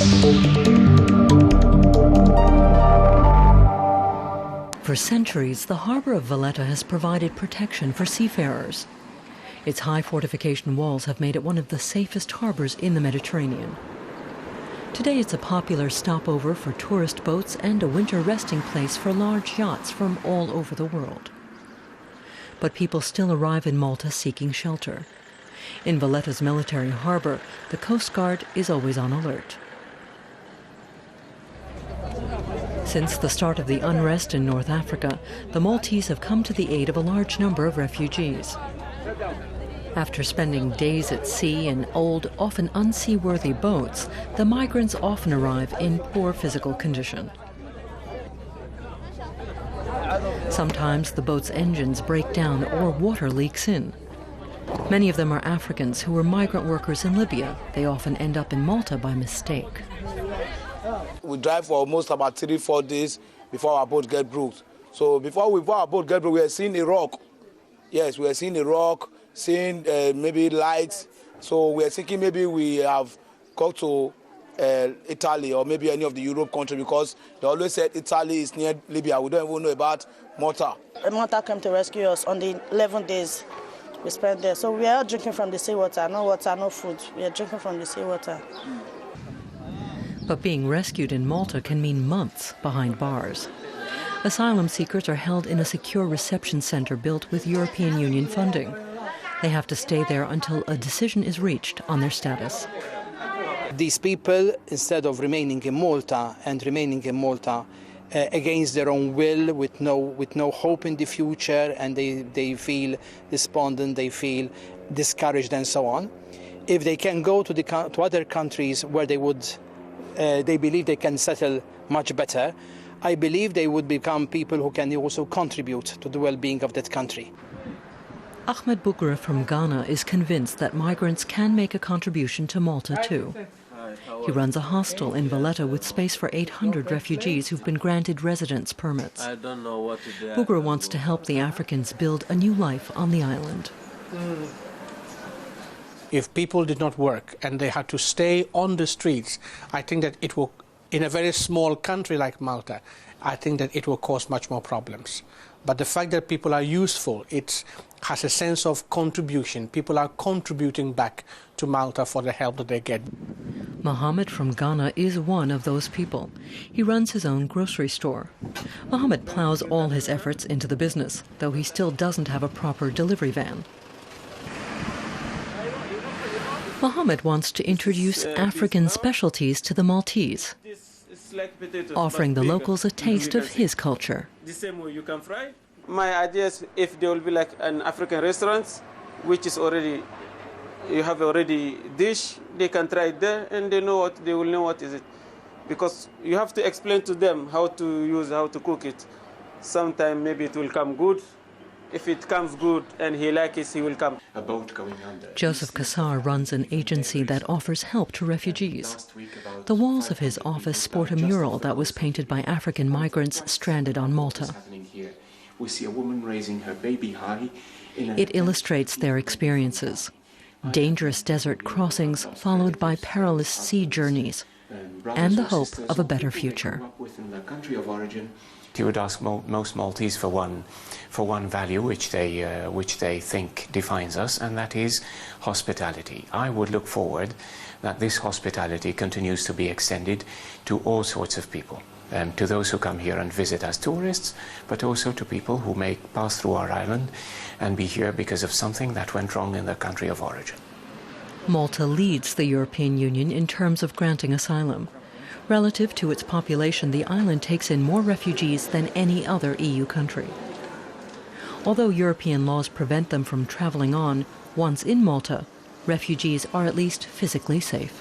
For centuries, the harbor of Valletta has provided protection for seafarers. Its high fortification walls have made it one of the safest harbors in the Mediterranean. Today it's a popular stopover for tourist boats and a winter resting place for large yachts from all over the world. But people still arrive in Malta seeking shelter. In Valletta's military harbor, the Coast Guard is always on alert. Since the start of the unrest in North Africa, the Maltese have come to the aid of a large number of refugees. After spending days at sea in old, often unseaworthy boats, the migrants often arrive in poor physical condition. Sometimes the boat's engines break down or water leaks in. Many of them are Africans who were migrant workers in Libya. They often end up in Malta by mistake. We drive for almost about 3-4 days before our boat gets broke. So before our boat gets broke, we are seeing a rock. Yes, we are seeing a rock, seeing maybe lights. So we are thinking maybe we have got to Italy or maybe any of the Europe countries, because they always said Italy is near Libya. We don't even know about Malta. Malta came to rescue us on the 11 days we spent there. So we are drinking from the seawater, no food. We are drinking from the seawater. But being rescued in Malta can mean months behind bars. Asylum seekers are held in a secure reception center built with European Union funding. They have to stay there until a decision is reached on their status. These people, instead of remaining in Malta against their own will, with no hope in the future, and they feel despondent, they feel discouraged and so on, if they can go to other countries where they believe they can settle much better, I believe they would become people who can also contribute to the well-being of that country. Ahmed Bougra from Ghana is convinced that migrants can make a contribution to Malta too. He runs a hostel in Valletta with space for 800 refugees who've been granted residence permits. Bougra wants to help the Africans build a new life on the island. If people did not work and they had to stay on the streets, I think that it will, in a very small country like Malta, I think that it will cause much more problems. But the fact that people are useful, it has a sense of contribution. People are contributing back to Malta for the help that they get. Mohammed from Ghana is one of those people. He runs his own grocery store. Mohammed plows all his efforts into the business, though he still doesn't have a proper delivery van. Mohammed wants to introduce African specialties to the Maltese, offering the locals a taste of his culture. The same way you can fry. My idea is if there will be like an African restaurant, which is already, you have already dish, they can try it there and they will know what is it. Because you have to explain to them how to cook it. Sometime maybe it will come good. If it comes good and he likes it, he will come. A boat going under. Joseph Kassar runs an agency that offers help to refugees. The walls of his office sport a mural that was painted by African migrants stranded on Malta. We see a woman raising her baby high. It illustrates their experiences. Dangerous desert crossings followed by perilous sea journeys and the hope of a better future. You would ask most Maltese for one value which they think defines us, and that is hospitality. I would look forward that this hospitality continues to be extended to all sorts of people, to those who come here and visit as tourists, but also to people who may pass through our island and be here because of something that went wrong in their country of origin. Malta leads the European Union in terms of granting asylum. Relative to its population, the island takes in more refugees than any other EU country. Although European laws prevent them from traveling on, once in Malta, refugees are at least physically safe.